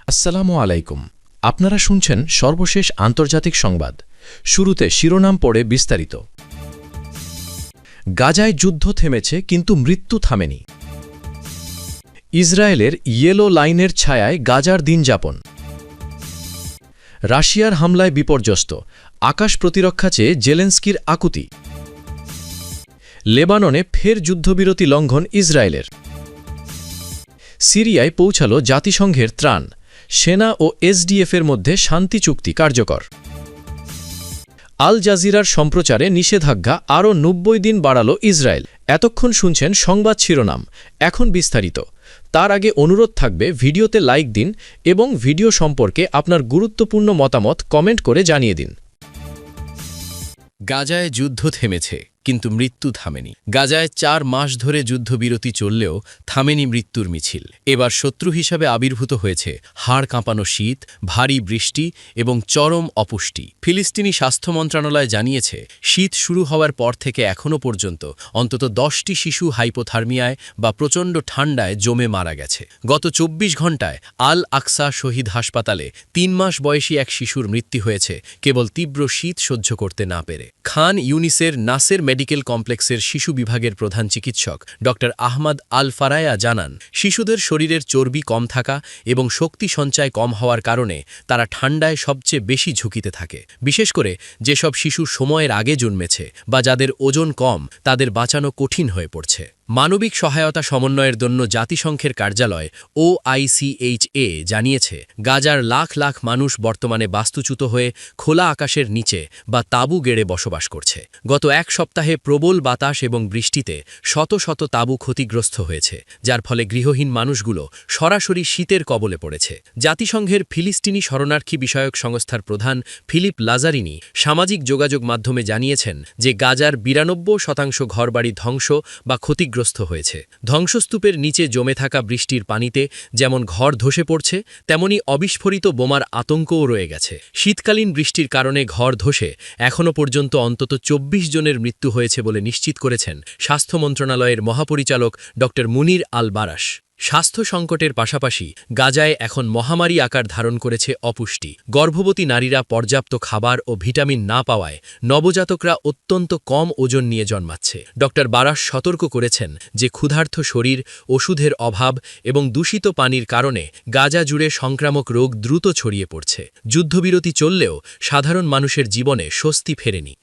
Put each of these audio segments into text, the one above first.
আসসালামু আলাইকুম। আপনারা শুনছেন সর্বশেষ আন্তর্জাতিক সংবাদ। শুরুতে শিরোনাম পড়ে বিস্তারিত। গাজায় যুদ্ধ থেমেছে কিন্তু মৃত্যু থামেনি। ইসরায়েলের ইয়েলো লাইনের ছায়ায় গাজার দিনযাপন। রাশিয়ার হামলায় বিপর্যস্ত, আকাশ প্রতিরক্ষা চেয়ে জেলেনস্কির আকুতি। লেবাননে ফের যুদ্ধবিরতি লঙ্ঘন ইসরায়েলের। সিরিয়ায় পৌঁছাল জাতিসংঘের ত্রাণ। সেনা ও এসডিএফের মধ্যে শান্তি চুক্তি কার্যকর। আল জাজিরার সম্প্রচারে নিষেধাজ্ঞা আরও ৯০ দিন বাড়াল ইসরায়েল। এতক্ষণ শুনছেন সংবাদ শিরোনাম, এখন বিস্তারিত। তার আগে অনুরোধ থাকবে ভিডিওতে লাইক দিন এবং ভিডিও সম্পর্কে আপনার গুরুত্বপূর্ণ মতামত কমেন্ট করে জানিয়ে দিন। গাজায় যুদ্ধ থেমেছে কিন্তু মৃত্যু থামেনি। গাজায় ৪ মাস ধরে যুদ্ধবিরতি চললেও থামেনি মৃত্যুর মিছিল। এবার শত্রু হিসাবে আবির্ভূত হয়েছে হাড় কাঁপানো শীত, ভারী বৃষ্টি এবং চরম অপুষ্টি। ফিলিস্তিনি স্বাস্থ্য মন্ত্রণালয় জানিয়েছে, শীত শুরু হওয়ার পর থেকে এখনও পর্যন্ত অন্তত ১০টি শিশু হাইপোথার্মিয়ায় বা প্রচণ্ড ঠান্ডায় জমে মারা গেছে। গত ২৪ ঘণ্টায় আল আকসা শহীদ হাসপাতালে ৩ মাস বয়সী এক শিশুর মৃত্যু হয়েছে কেবল তীব্র শীত সহ্য করতে না পেরে। খান ইউনিসের নাসের মেডিকেল কমপ্লেক্সের শিশু বিভাগের প্রধান চিকিৎসক ড আহমদ আল ফারায়া জানান, শিশুদের শরীরের চর্বি কম থাকা এবং শক্তি সঞ্চয় কম হওয়ার কারণে তারা ঠান্ডায় সবচেয়ে বেশি ঝুঁকিতে থাকে। বিশেষ করে যেসব শিশু সময়ের আগে জন্মেছে বা যাদের ওজন কম, তাদের বাঁচানো কঠিন হয়ে পড়ছে। মানবিক সহায়তা সমন্বয়ের জন্য জাতিসংঘের কার্যালয় OICHA জানিয়েছে, গাজার লাখ লাখ মানুষ বর্তমানে বাস্তুচ্যুত হয়ে খোলা আকাশের নিচে বা তাঁবু গেড়ে বসবাস করছে। গত এক সপ্তাহে প্রবল বাতাস এবং বৃষ্টিতে শত শত তাঁবু ক্ষতিগ্রস্ত হয়েছে, যার ফলে গৃহহীন মানুষগুলো সরাসরি শীতের কবলে পড়েছে। জাতিসংঘের ফিলিস্তিনি শরণার্থী বিষয়ক সংস্থার প্রধান ফিলিপ লাজারিনি সামাজিক যোগাযোগ মাধ্যমে জানিয়েছেন যে গাজার ৯২% ঘরবাড়ি ধ্বংস বা ক্ষতিগ্রস্ত হয়েছে। ধ্বংসস্তূপের নিচে জমে থাকা বৃষ্টির পানিতে যেমন ঘর ধসে পড়ছে, তেমনি অবিস্ফোরিত বোমার আতঙ্কও রয়ে গেছে। শীতকালীন বৃষ্টির কারণে ঘর ধসে এখনও পর্যন্ত অন্তত ২৪ জনের মৃত্যু হয়েছে বলে নিশ্চিত করেছেন স্বাস্থ্য মন্ত্রণালয়ের মহাপরিচালক ড মুনির আল বারাশ। স্বাস্থ্য সংকটের পাশাপাশি গাজায় এখন মহামারী আকার ধারণ করেছে অপুষ্টি। গর্ভবতী নারীরা পর্যাপ্ত খাবার ও ভিটামিন না পাওয়ায় নবজাতকরা অত্যন্ত কম ওজন নিয়ে জন্মাচ্ছে। ড বারাশ সতর্ক করেছেন যে ক্ষুধার্ত শরীর, ওষুধের অভাব এবং দূষিত পানির কারণে গাজা জুড়ে সংক্রামক রোগ দ্রুত ছড়িয়ে পড়ছে। যুদ্ধবিরতি চললেও সাধারণ মানুষের জীবনে স্বস্তি ফেরেনি।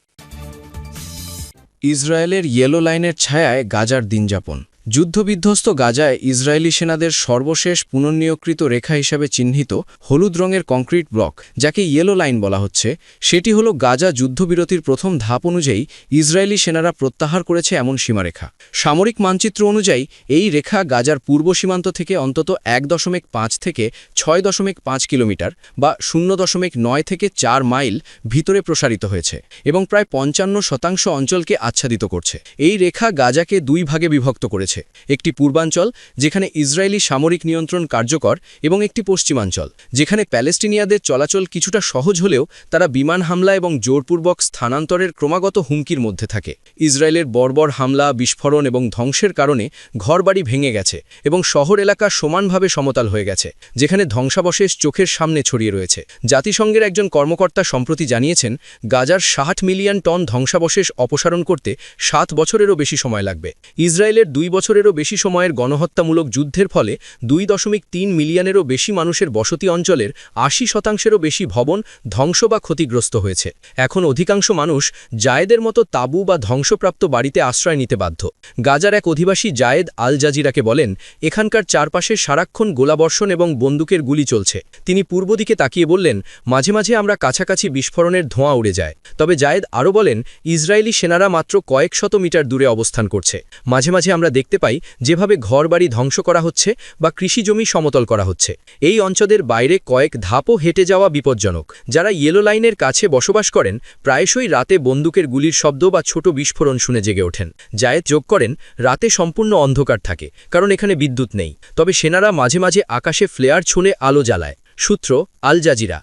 ইসরায়েলের ইয়েলো লাইনের ছায়ায় গাজার দিনযাপন। যুদ্ধবিধ্বস্ত গাজায় ইসরায়েলি সেনাদের সর্বশেষ পুনর্নিয়োগকৃত রেখা হিসাবে চিহ্নিত হলুদ রঙের কংক্রিট ব্লক, যাকে ইয়েলো লাইন বলা হচ্ছে, সেটি হল গাজা যুদ্ধবিরতির প্রথম ধাপ অনুযায়ী ইসরায়েলি সেনারা প্রত্যাহার করেছে এমন সীমারেখা। সামরিক মানচিত্র অনুযায়ী এই রেখা গাজার পূর্ব সীমান্ত থেকে অন্তত ১.৫ থেকে ৬.৫ কিলোমিটার বা ০.৯ থেকে ৪ মাইল ভিতরে প্রসারিত হয়েছে এবং প্রায় ৫৫% অঞ্চলকে আচ্ছাদিত করছে। এই রেখা গাজাকে ২ ভাগে বিভক্ত করেছে, একটি পূর্বাঞ্চল যেখানে ইসরায়েলি সামরিক নিয়ন্ত্রণ কার্যকর এবং একটি পশ্চিমাঞ্চল যেখানে প্যালেস্টিনিয়াদের চলাচল কিছুটা সহজ হলেও তারা বিমান হামলা এবং জোরপূর্বক স্থানান্তরের ক্রমাগত হুমকির মধ্যে থাকে। ইসরায়েলের বর্বর হামলা, বিস্ফোরণ এবং ধ্বংসের কারণে ঘরবাড়ি ভেঙে গেছে এবং শহর এলাকা সমানভাবে সমতল হয়ে গেছে, যেখানে ধ্বংসাবশেষ চোখের সামনে ছড়িয়ে রয়েছে। জাতিসংঘের একজন কর্মকর্তা সম্প্রতি জানিয়েছেন, গাজার ৬০ মিলিয়ন টন ধ্বংসাবশেষ অপসারণ করতে ৭ বছরেরও বেশি সময় লাগবে। ইসরায়েলের ২ বছরেরও বেশি সময়ের গণহত্যামূলক যুদ্ধের ফলে ২.৩ মিলিয়নেরও বেশি মানুষের বসতি অঞ্চলের ৮০%-এরও বেশি ভবন ধ্বংস বা ক্ষতিগ্রস্ত হয়েছে। এখন অধিকাংশ মানুষ জায়েদের মতো তাঁবু বা ধ্বংসপ্রাপ্ত বাড়িতে আশ্রয় নিতে বাধ্য। গাজার এক অধিবাসী জায়েদ আল জাজিরাকে বলেন, এখানকার চারপাশে সারাক্ষণ গোলাবর্ষণ এবং বন্দুকের গুলি চলছে। তিনি পূর্ব দিকে তাকিয়ে বললেন, মাঝে মাঝে আমরা কাছাকাছি বিস্ফোরণের ধোঁয়া উড়ে যায়। তবে জায়েদ আরও বলেন, ইসরায়েলি সেনারা মাত্র কয়েক শত মিটার দূরে অবস্থান করছে। মাঝে মাঝে আমরা দেখতে পাই যেভাবে ঘরবাড়ি ধ্বংস করা হচ্ছে বা কৃষিজমি সমতল করা হচ্ছে। এই অঞ্চলের বাইরে কয়েক ধাপও হেঁটে যাওয়া বিপজ্জনক। যারা ইয়েলো লাইনের কাছে বসবাস করেন প্রায়শই রাতে বন্দুকের গুলির শব্দ বা ছোট বিস্ফোরণ শুনে জেগে ওঠেন। জায়েদ যোগ করেন, রাতে সম্পূর্ণ অন্ধকার থাকে কারণ এখানে বিদ্যুৎ নেই, তবে সেনারা মাঝে মাঝে আকাশে ফ্লেয়ার ছুঁড়ে আলো জ্বালায়। সূত্র আল জাজিরা।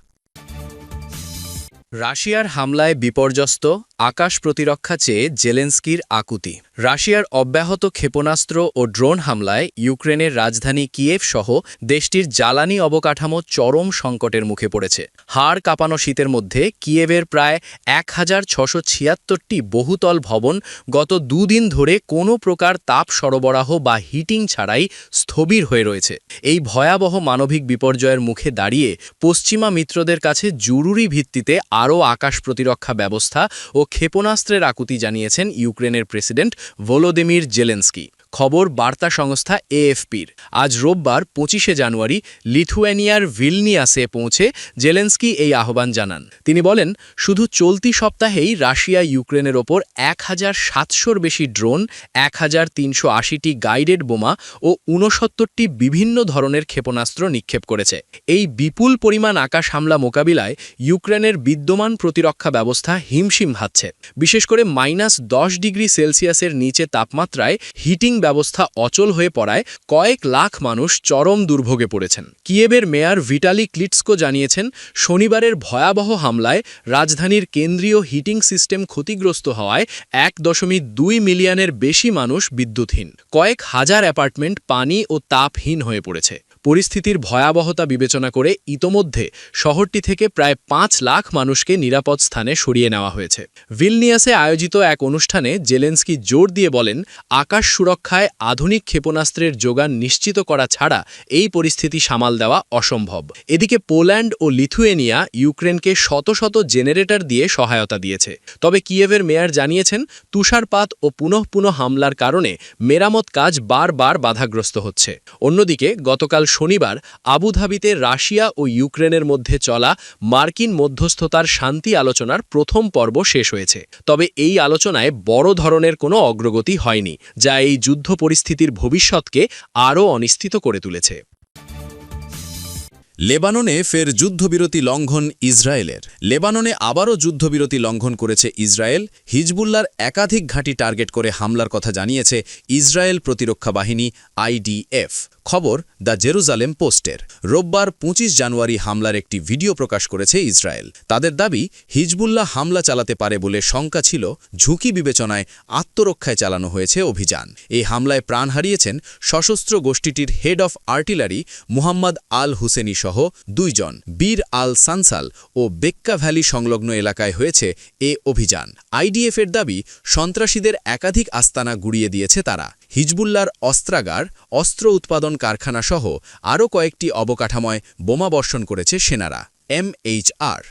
রাশিয়ার হামলায় বিপর্যস্ত, আকাশ প্রতিরক্ষা চেয়ে জেলেন্সকির আকুতি। রাশিয়ার অব্যাহত ক্ষেপণাস্ত্র ও ড্রোন হামলায় ইউক্রেনের রাজধানী কিয়েভ সহ দেশটির জ্বালানি অবকাঠামো চরম সংকটের মুখে পড়েছে। হাড় কাঁপানো শীতের মধ্যে কিয়েভের প্রায় 1676টি বহুতল ভবন গত দুদিন ধরে কোনো প্রকার তাপ সরবরাহ বা হিটিং ছাড়াই স্থবির হয়ে রয়েছে। এই ভয়াবহ মানবিক বিপর্যয়ের মুখে দাঁড়িয়ে পশ্চিমা মিত্রদের কাছে জরুরি ভিত্তিতে আরও আকাশ প্রতিরক্ষা ব্যবস্থা ও ক্ষেপণাস্ত্রের আকুতি জানিয়েছেন ইউক্রেনের প্রেসিডেন্ট ভলোদিমির জেলেন্সকি। খবর বার্তা সংস্থা এএফপির। আজ রোববার 25শে জানুয়ারি লিথুয়ানিয়ার ভিলনিয়াসে পৌঁছে জেলেন্সকি এই আহ্বান জানান। তিনি বলেন, শুধু চলতি সপ্তাহেই রাশিয়া ইউক্রেনের ওপর 1700-র বেশি ড্রোন, 1380টি গাইডেড বোমা ও 69টি বিভিন্ন ধরনের ক্ষেপণাস্ত্র নিক্ষেপ করেছে। এই বিপুল পরিমাণ আকাশ হামলা মোকাবিলায় ইউক্রেনের বিদ্যমান প্রতিরক্ষা ব্যবস্থা হিমশিম খাচ্ছে। বিশেষ করে -10 ডিগ্রি সেলসিয়াসের নিচে তাপমাত্রায় হিটিং ব্যবস্থা অচল হয়ে পড়ায় কয়েক লাখ মানুষ চরম দুর্ভোগে পড়েছেন। কিয়েভের মেয়র ভিটালি ক্লিটস্কো জানিয়েছেন, শনিবারের ভয়াবহ হামলায় রাজধানীর কেন্দ্রীয় হিটিং সিস্টেম ক্ষতিগ্রস্ত হওয়ায় 1.2 মিলিয়নের বেশি মানুষ বিদ্যুৎহীন। কয়েক হাজার অ্যাপার্টমেন্ট পানি ও তাপহীন হয়ে পড়েছে। পরিস্থিতির ভয়াবহতা বিবেচনা করে ইতোমধ্যে শহরটি থেকে প্রায় 5 লাখ মানুষকে নিরাপদ স্থানে সরিয়ে নেওয়া হয়েছে। ভিলনিয়াসে আয়োজিত এক অনুষ্ঠানে জেলেন্সকি জোর দিয়ে বলেন, আকাশ সুরক্ষায় আধুনিক ক্ষেপণাস্ত্রের যোগান নিশ্চিত করা ছাড়া এই পরিস্থিতি সামাল দেওয়া অসম্ভব। এদিকে পোল্যান্ড ও লিথুয়েনিয়া ইউক্রেনকে শত শত জেনারেটর দিয়ে সহায়তা দিয়েছে। তবে কিয়েভের মেয়র জানিয়েছেন, তুষারপাত ও পুনঃ হামলার কারণে মেরামত কাজ বারবার বাধাগ্রস্ত হচ্ছে। অন্যদিকে গতকাল শনিবার আবুধাবিতে রাশিয়া ও ইউক্রেনের মধ্যে চলা মার্কিন মধ্যস্থতার শান্তি আলোচনার প্রথম পর্ব শেষ হয়েছে। তবে এই আলোচনায় বড় ধরনের কোনো অগ্রগতি হয়নি, যা এই যুদ্ধ পরিস্থিতির ভবিষ্যৎকে আরও অনিশ্চিত করে তুলেছে। লেবাননে ফের যুদ্ধবিরতি লঙ্ঘন ইসরায়েলের। লেবাননে আবারও যুদ্ধবিরতি লঙ্ঘন করেছে ইসরায়েল। হিজবুল্লার একাধিক ঘাঁটি টার্গেট করে হামলার কথা জানিয়েছে ইসরায়েল প্রতিরক্ষা বাহিনী আইডিএফ। খবর দ্য জেরুজালেম পোস্টের। রোববার 25 জানুয়ারি হামলার একটি ভিডিও প্রকাশ করেছে ইসরায়েল। তাদের দাবি, হিজবুল্লাহ হামলা চালাতে পারে বলে শঙ্কা ছিল, ঝুঁকি বিবেচনায় আত্মরক্ষায় চালানো হয়েছে অভিযান। এই হামলায় প্রাণ হারিয়েছেন সশস্ত্র গোষ্ঠীটির হেড অফ আর্টিলারি মুহাম্মদ আল হুসেনি সহ 2 জন। বীর আল সানসাল ও বেক্কা ভ্যালি সংলগ্ন এলাকায় হয়েছে এ অভিযান। আইডিএফের দাবি, সন্ত্রাসীদের একাধিক আস্তানা গুড়িয়ে দিয়েছে তারা। হিজবুল্লার অস্ত্রাগার, অস্ত্র উৎপাদন কারখানা সহ আরও কয়েকটি অবকাঠামোয় বোমা বর্ষণ করেছে সেনারা। MHR